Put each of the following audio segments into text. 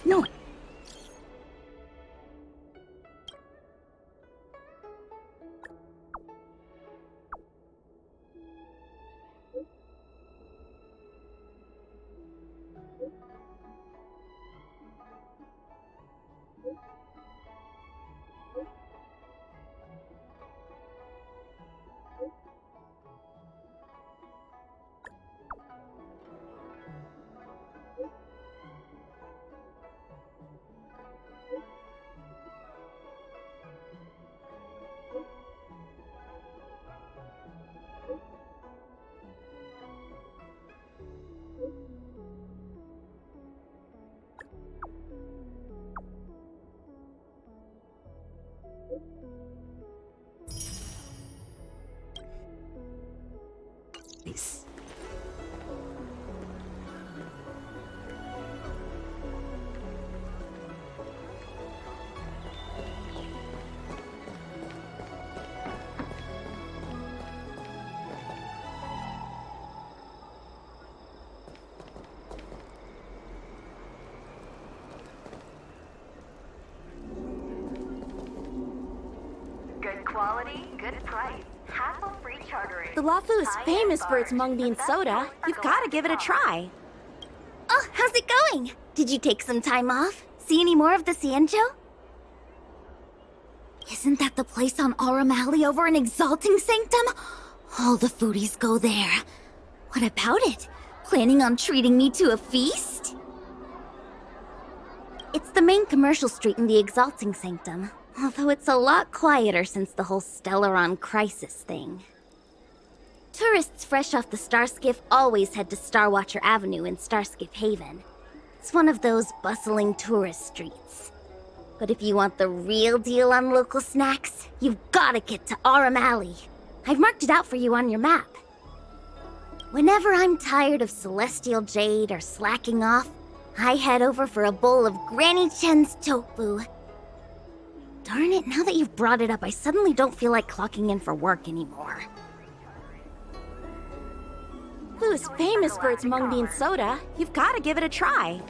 No. Nice. Good quality, good price. Hassle-free chartering. The Lafu is famous for its mung bean soda. You've got to give it a try. Oh, how's it going? Did you take some time off? See any more of the Ciencho? Isn't that the place on Aurum Alley over in Exalting Sanctum? All the foodies go there. What about it? Planning on treating me to a feast? It's the main commercial street in the Exalting Sanctum, although it's a lot quieter since the whole Stellaron crisis thing. Tourists fresh off the Starskiff always head to Starwatcher Avenue in Starskiff Haven. It's one of those bustling tourist streets. But if you want the real deal on local snacks, you've gotta get to Aurum Alley. I've marked it out for you on your map. Whenever I'm tired of Celestial Jade or slacking off, I head over for a bowl of Granny Chen's tofu. Darn it, now that you've brought it up, I suddenly don't feel like clocking in for work anymore. Lafu is famous for its mung bean soda. You've got to give it a try.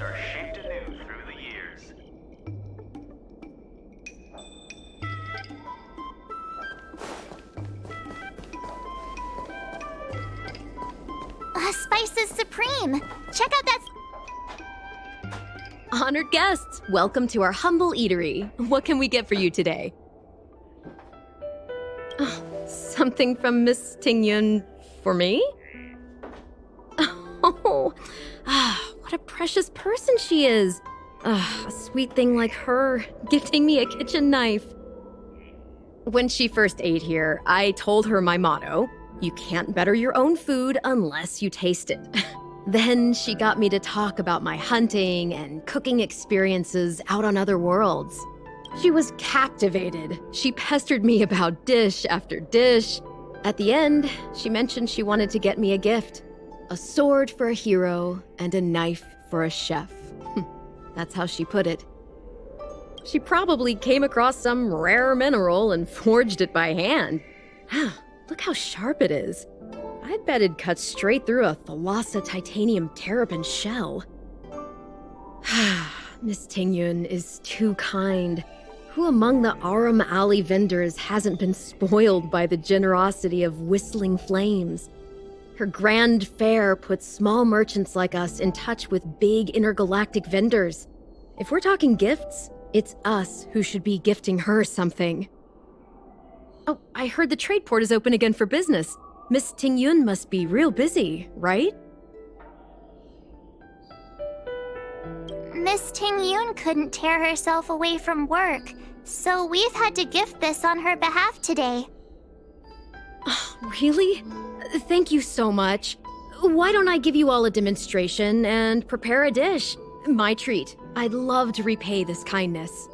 Are shaped anew through the years. Spices Supreme! Check out that... Honored guests, welcome to our humble eatery. What can we get for you today? Oh, something from Miss Tingyun for me? Oh, what a precious person she is. A sweet thing like her, gifting me a kitchen knife. When she first ate here, I told her my motto, you can't better your own food unless you taste it. Then she got me to talk about my hunting and cooking experiences out on other worlds. She was captivated. She pestered me about dish after dish. At the end, she mentioned she wanted to get me a gift. A sword for a hero and a knife for a chef. That's how she put it. She probably came across some rare mineral and forged it by hand. Look how sharp it is. I bet it'd cut straight through a Thalassa titanium terrapin shell. Miss Tingyun is too kind. Who among the Aram Alley vendors hasn't been spoiled by the generosity of whistling flames? Her grand fare puts small merchants like us in touch with big intergalactic vendors. If we're talking gifts, it's us who should be gifting her something. Oh, I heard the trade port is open again for business. Miss Tingyun must be real busy, right? Miss Tingyun couldn't tear herself away from work, so we've had to gift this on her behalf today. Oh, really? Thank you so much. Why don't I give you all a demonstration and prepare a dish? My treat. I'd love to repay this kindness.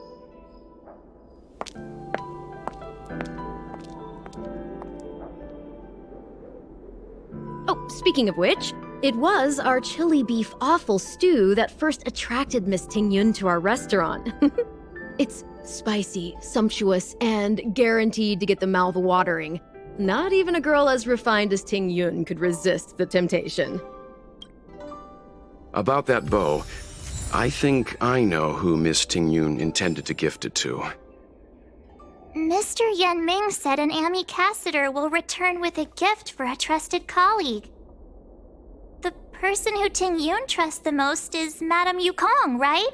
Oh, speaking of which, it was our chili beef offal stew that first attracted Miss Tingyun to our restaurant. It's spicy, sumptuous, and guaranteed to get the mouth watering. Not even a girl as refined as Tingyun could resist the temptation. About that bow, I think I know who Miss Tingyun intended to gift it to. Mr. Yan Ming said an ambassador will return with a gift for a trusted colleague. The person who Tingyun trusts the most is Madame Yukong, right?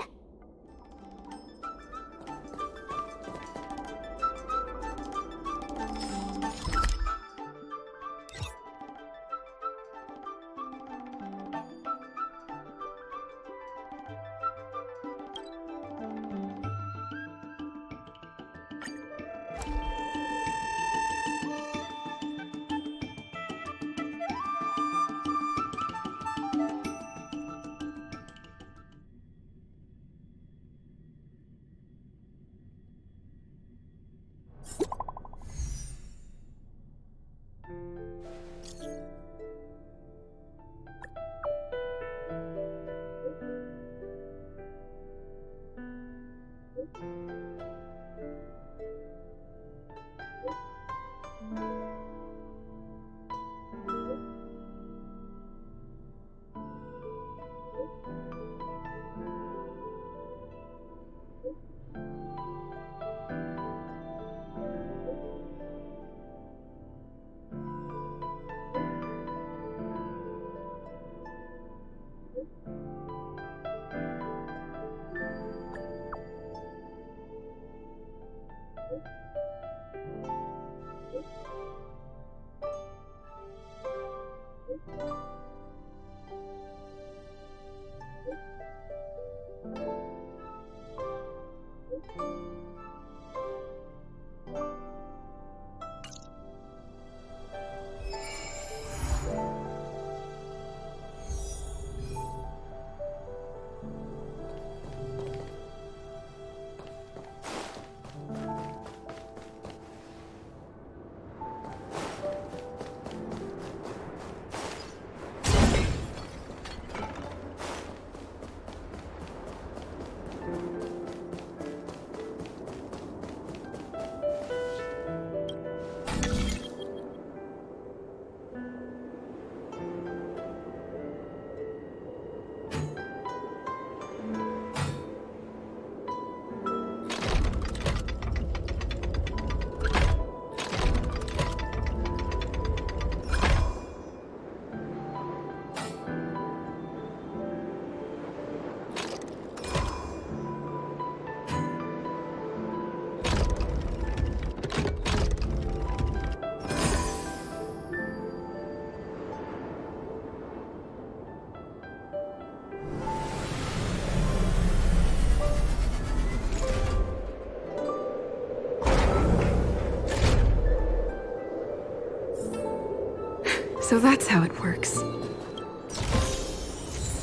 So that's how it works.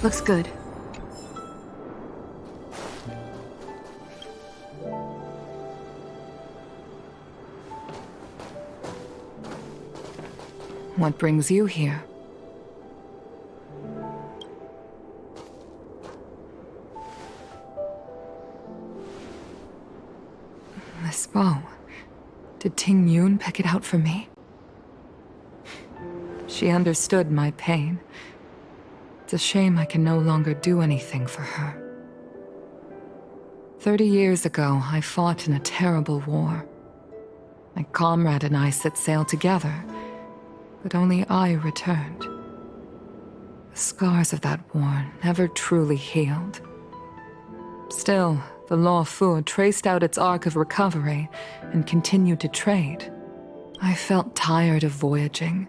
Looks good. What brings you here? Whoa. Did Tingyun pick it out for me? She understood my pain. It's a shame I can no longer do anything for her. 30 years ago, I fought in a terrible war. My comrade and I set sail together, but only I returned. The scars of that war never truly healed. Still, the Law Fu traced out its arc of recovery and continued to trade. I felt tired of voyaging,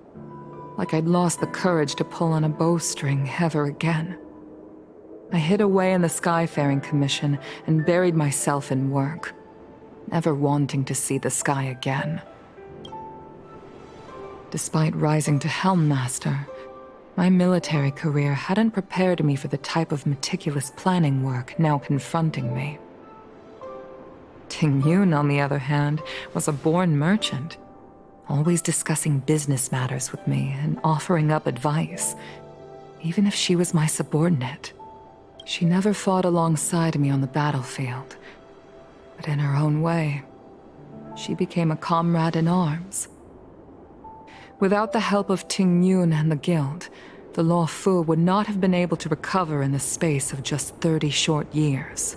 like I'd lost the courage to pull on a bowstring ever again. I hid away in the Skyfaring Commission and buried myself in work, never wanting to see the sky again. Despite rising to Helm Master, my military career hadn't prepared me for the type of meticulous planning work now confronting me. Tingyun, on the other hand, was a born merchant, always discussing business matters with me and offering up advice, even if she was my subordinate. She never fought alongside me on the battlefield, but in her own way, she became a comrade in arms. Without the help of Tingyun and the Guild, the Law Fu would not have been able to recover in the space of just 30 short years.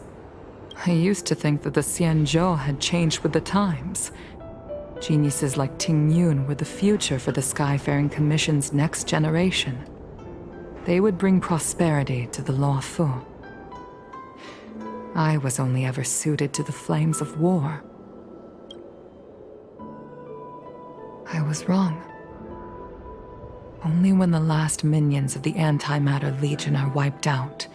I used to think that the Xianzhou had changed with the times. Geniuses like Tingyun were the future for the Skyfaring Commission's next generation. They would bring prosperity to the Law Fu. I was only ever suited to the flames of war. I was wrong. Only when the last minions of the Antimatter Legion are wiped out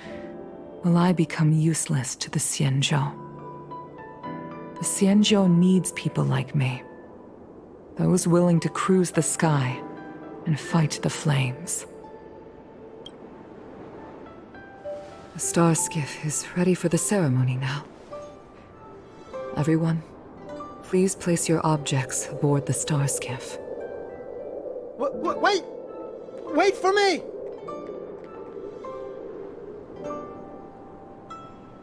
will I become useless to the Xianzhou. The Xianzhou needs people like me, those willing to cruise the sky and fight the flames. The star skiff is ready for the ceremony now. Everyone, please place your objects aboard the star skiff. Wait! Wait for me!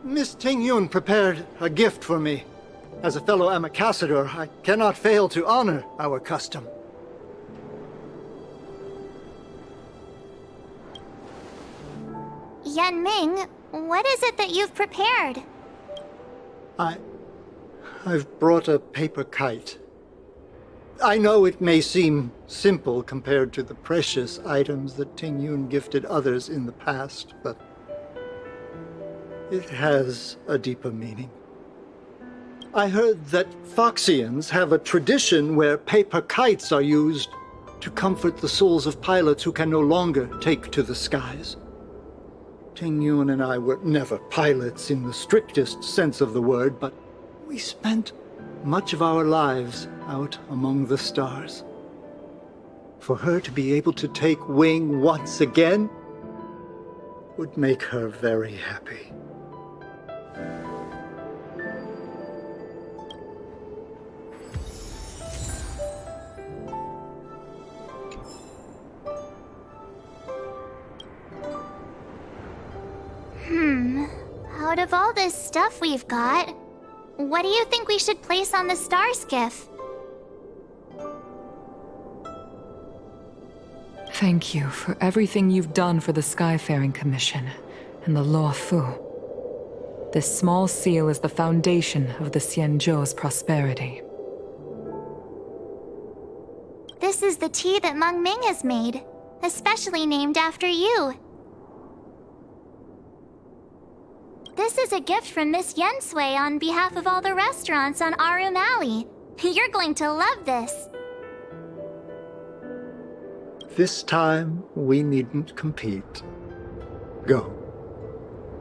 Miss Tingyun prepared a gift for me. As a fellow ambassador, I cannot fail to honor our custom. Yanming, what is it that you've prepared? I've brought a paper kite. I know it may seem simple compared to the precious items that Tingyun gifted others in the past, but it has a deeper meaning. I heard that Foxians have a tradition where paper kites are used to comfort the souls of pilots who can no longer take to the skies. Tingyun and I were never pilots in the strictest sense of the word, but we spent much of our lives out among the stars. For her to be able to take wing once again would make her very happy. Out of all this stuff we've got, what do you think we should place on the star skiff? Thank you for everything you've done for the Skyfaring Commission and the Law Fu. This small seal is the foundation of the Xianzhou's prosperity. This is the tea that Meng Ming has made, especially named after you. This is a gift from Miss Yensui on behalf of all the restaurants on Arum Alley. You're going to love this. This time, we needn't compete. Go.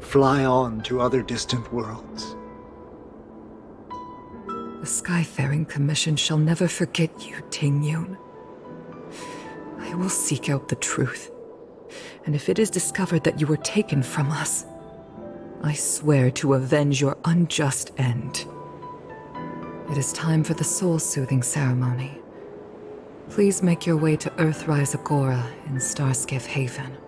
Fly on to other distant worlds. The Skyfaring Commission shall never forget you, Tingyun. I will seek out the truth. And if it is discovered that you were taken from us, I swear to avenge your unjust end. It is time for the soul-soothing ceremony. Please make your way to Earthrise Agora in Starskiff Haven.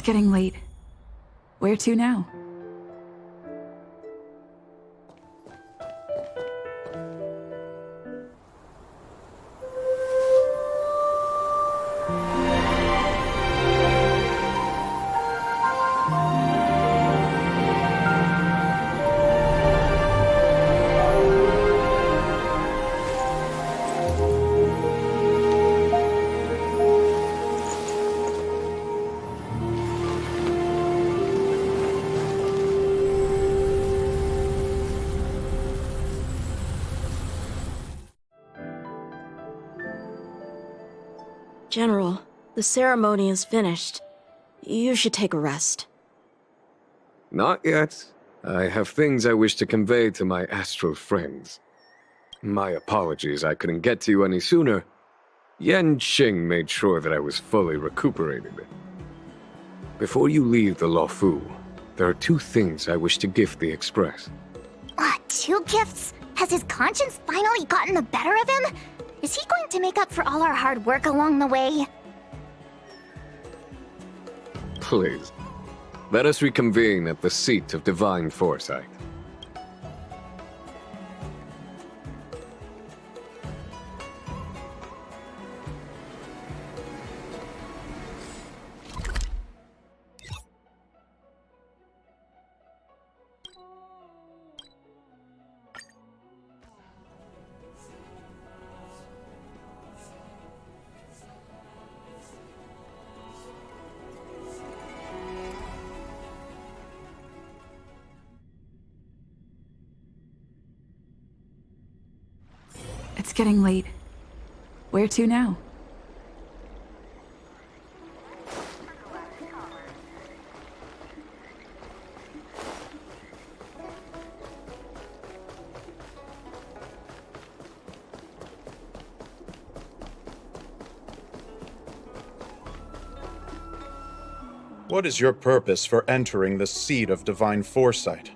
It's getting late. Where to now? General, the ceremony is finished. You should take a rest. Not yet. I have things I wish to convey to my astral friends. My apologies I couldn't get to you any sooner. Yan Qing made sure that I was fully recuperated. Before you leave the Luofu, there are 2 things I wish to gift the Express. 2 gifts? Has his conscience finally gotten the better of him? Is he going to make up for all our hard work along the way? Please, let us reconvene at the seat of divine foresight. It's getting late. Where to now? What is your purpose for entering the seat of divine foresight?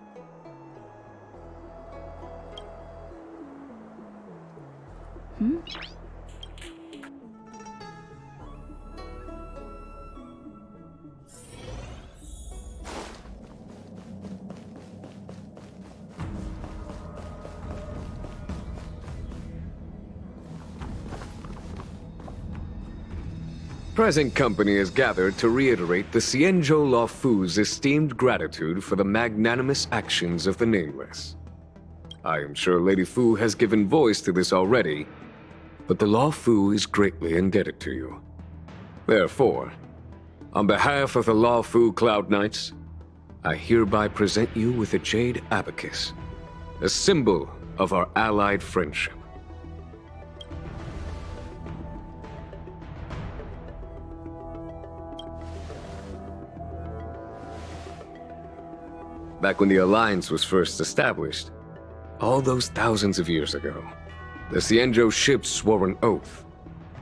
Present company is gathered to reiterate the Xianzhou Luofu's esteemed gratitude for the magnanimous actions of the Nameless. I am sure Lady Fu has given voice to this already, but the Luofu is greatly indebted to you. Therefore, on behalf of the Luofu Cloud Knights, I hereby present you with a jade abacus, a symbol of our allied friendship. Back when the Alliance was first established, all those thousands of years ago, the Xianzhou ships swore an oath,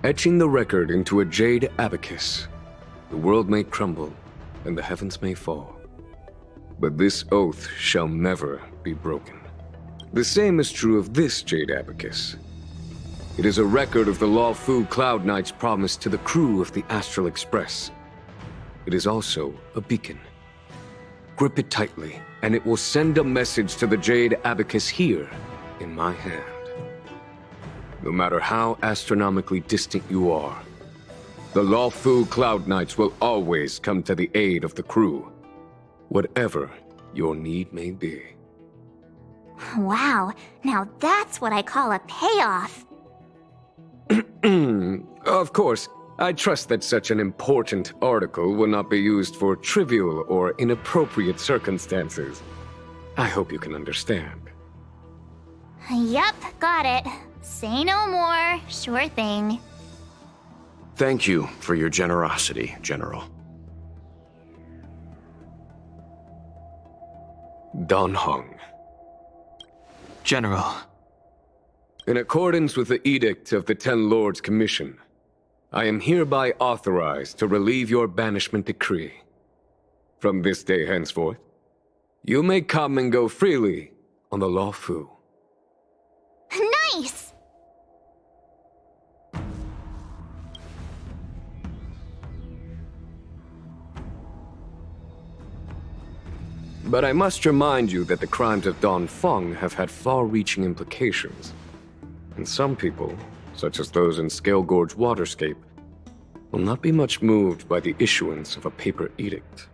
etching the record into a jade abacus. The world may crumble, and the heavens may fall, but this oath shall never be broken. The same is true of this jade abacus. It is a record of the Luofu Cloud Knight's promise to the crew of the Astral Express. It is also a beacon. Grip it tightly, and it will send a message to the jade abacus here, in my hand. No matter how astronomically distant you are, the Luofu Cloud Knights will always come to the aid of the crew, whatever your need may be. Wow, now that's what I call a payoff. Of course, I trust that such an important article will not be used for trivial or inappropriate circumstances. I hope you can understand. Yup, got it. Say no more. Sure thing. Thank you for your generosity, General. Dan Heng. General. In accordance with the Edict of the Ten Lords Commission, I am hereby authorized to relieve your banishment decree. From this day henceforth, you may come and go freely on the Luofu. Nice! But I must remind you that the crimes of Dongfeng have had far-reaching implications. And some people, such as those in Scale Gorge Waterscape, will not be much moved by the issuance of a paper edict.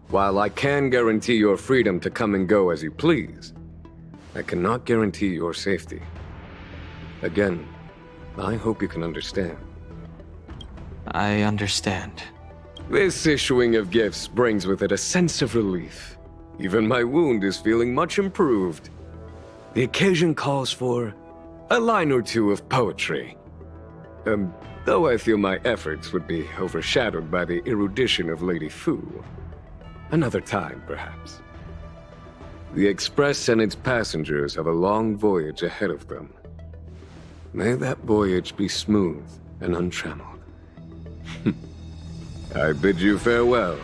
While I can guarantee your freedom to come and go as you please, I cannot guarantee your safety. Again, I hope you can understand. I understand. This issuing of gifts brings with it a sense of relief. Even my wound is feeling much improved. The occasion calls for a line or two of poetry. Though I feel my efforts would be overshadowed by the erudition of Lady Fu. Another time, perhaps. The Express and its passengers have a long voyage ahead of them. May that voyage be smooth and untrammeled. I bid you farewell.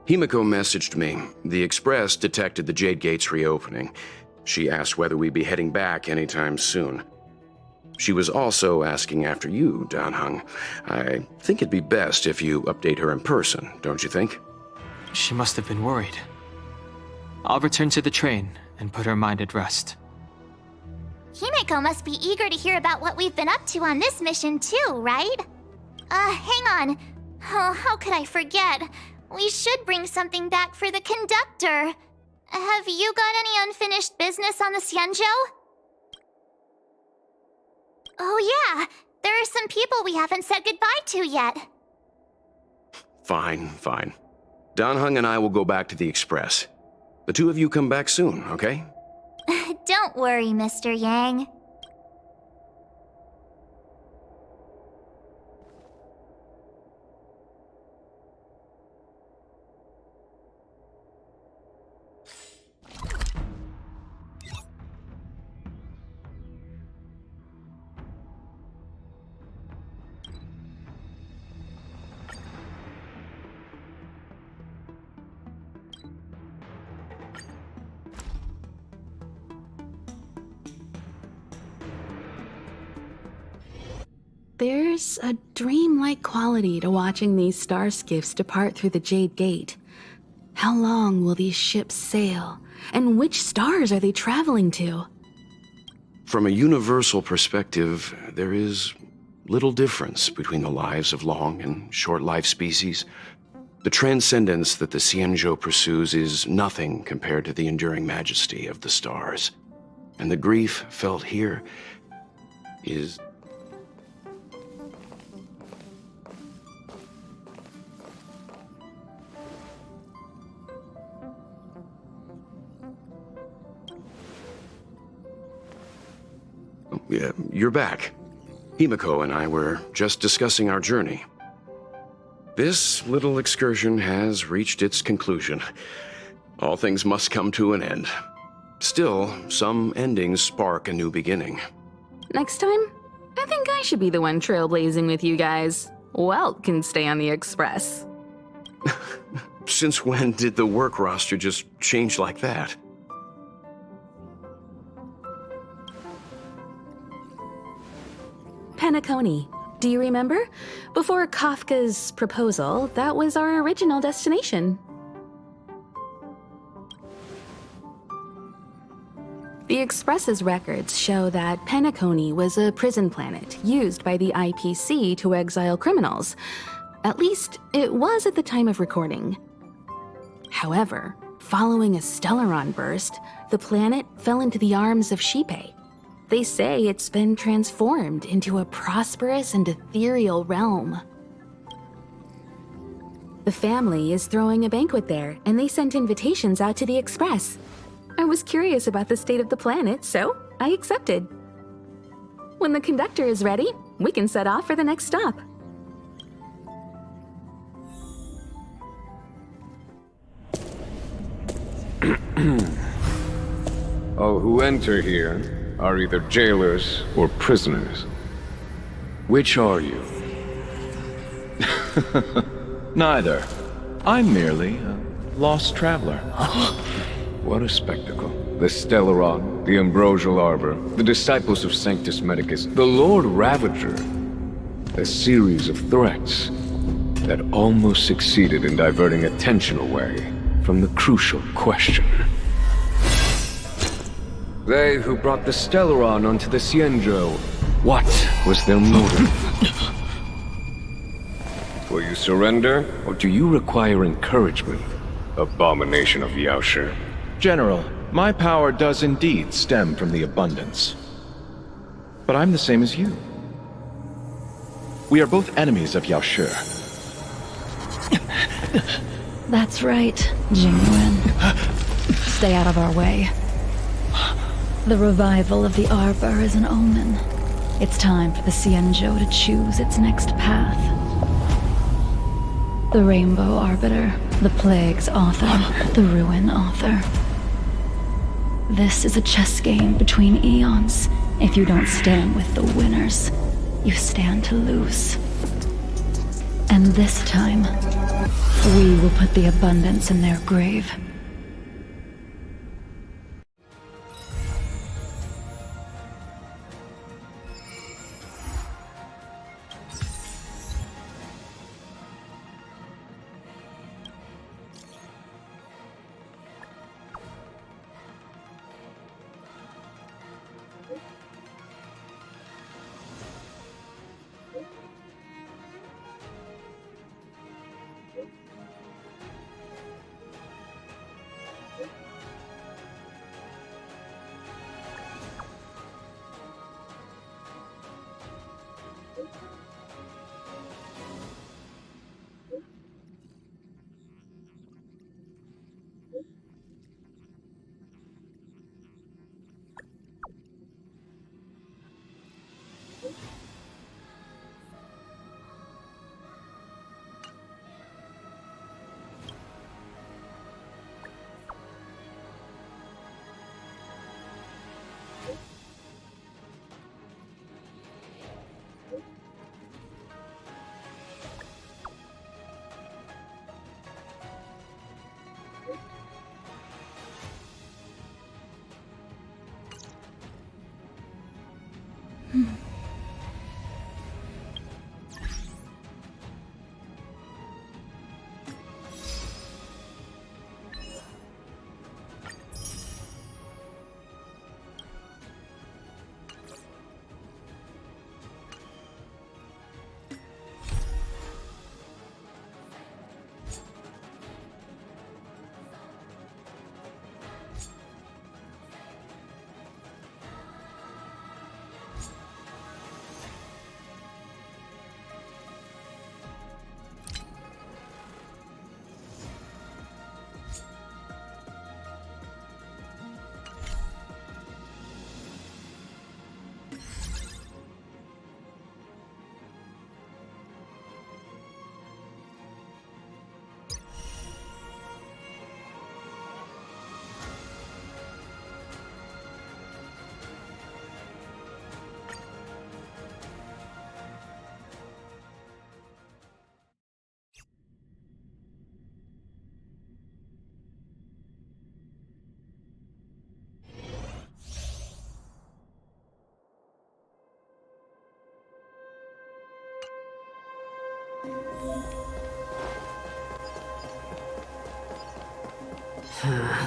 Himiko messaged me. The Express detected the Jade Gate's reopening. She asked whether we'd be heading back anytime soon. She was also asking after you, Danheng. I think it'd be best if you update her in person, don't you think? She must have been worried. I'll return to the train and put her mind at rest. Himiko must be eager to hear about what we've been up to on this mission too, right? Hang on. Oh, how could I forget? We should bring something back for the conductor. Have you got any unfinished business on the Xianzhou? Oh yeah, there are some people we haven't said goodbye to yet. Fine. Danheng and I will go back to the Express. The two of you come back soon, okay? Don't worry, Mr. Yang. There's a dreamlike quality to watching these star skiffs depart through the Jade Gate. How long will these ships sail? And which stars are they traveling to? From a universal perspective, there is little difference between the lives of long and short-lived species. The transcendence that the Xianzhou pursues is nothing compared to the enduring majesty of the stars. And the grief felt here is... Yeah, you're back. Himiko and I were just discussing our journey. This little excursion has reached its conclusion. All things must come to an end. Still, some endings spark a new beginning. Next time, I think I should be the one trailblazing with you guys. Welt can stay on the Express. Since when did the work roster just change like that? Penacony. Do you remember? Before Kafka's proposal, that was our original destination. The Express's records show that Penacony was a prison planet used by the IPC to exile criminals. At least, it was at the time of recording. However, following a Stellaron burst, the planet fell into the arms of Xipe. They say it's been transformed into a prosperous and ethereal realm. The family is throwing a banquet there, and they sent invitations out to the Express. I was curious about the state of the planet, so I accepted. When the conductor is ready, we can set off for the next stop. All who enter here are either jailers or prisoners. Which are you? Neither. I'm merely a lost traveler. What a spectacle. The Stellaron, the Ambrosial Arbor, the disciples of Sanctus Medicus, the Lord Ravager. A series of threats that almost succeeded in diverting attention away from the crucial question. They who brought the Stellaron onto the Cienjo, what was their motive? Will you surrender, or do you require encouragement, abomination of Yaoshi? General, my power does indeed stem from the abundance. But I'm the same as you. We are both enemies of Yaoshi. That's right, Tingyun. Stay out of our way. The revival of the Arbor is an omen. It's time for the Cienjo to choose its next path. The Rainbow Arbiter, the Plague's author, the Ruin author. This is a chess game between eons. If you don't stand with the winners, you stand to lose. And this time, we will put the abundance in their grave.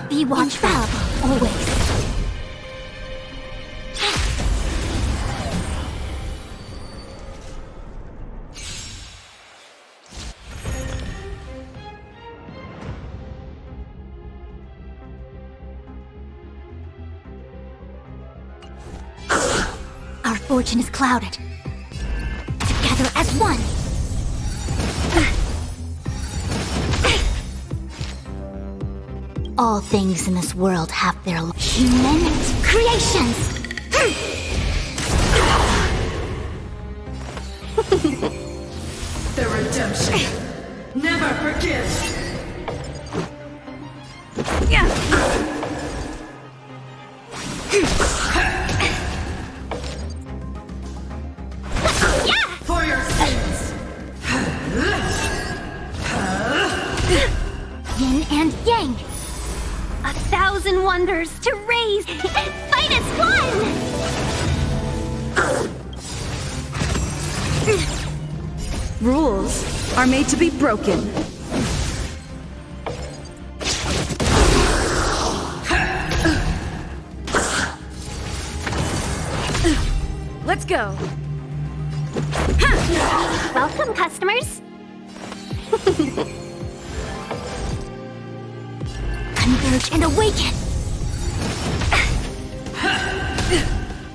Be watchful, always. Our fortune is clouded. Together as one. All things in this world have their human creations. The redemption never forgives. For your sins. honors to raise. Fight as one! Rules are made to be broken. Let's go. Welcome, customers. Converge and awaken.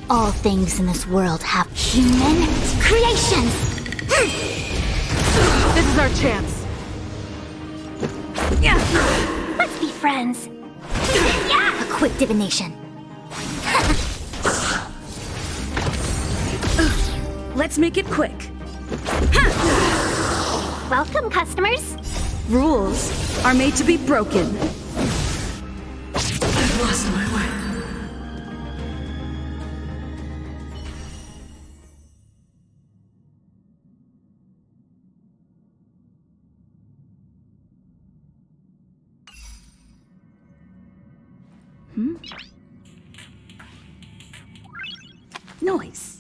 All things in this world have human creations. This is our chance. Let's be friends. A quick divination. Let's make it quick. Welcome, customers. Rules are made to be broken. I've lost my way. Noise.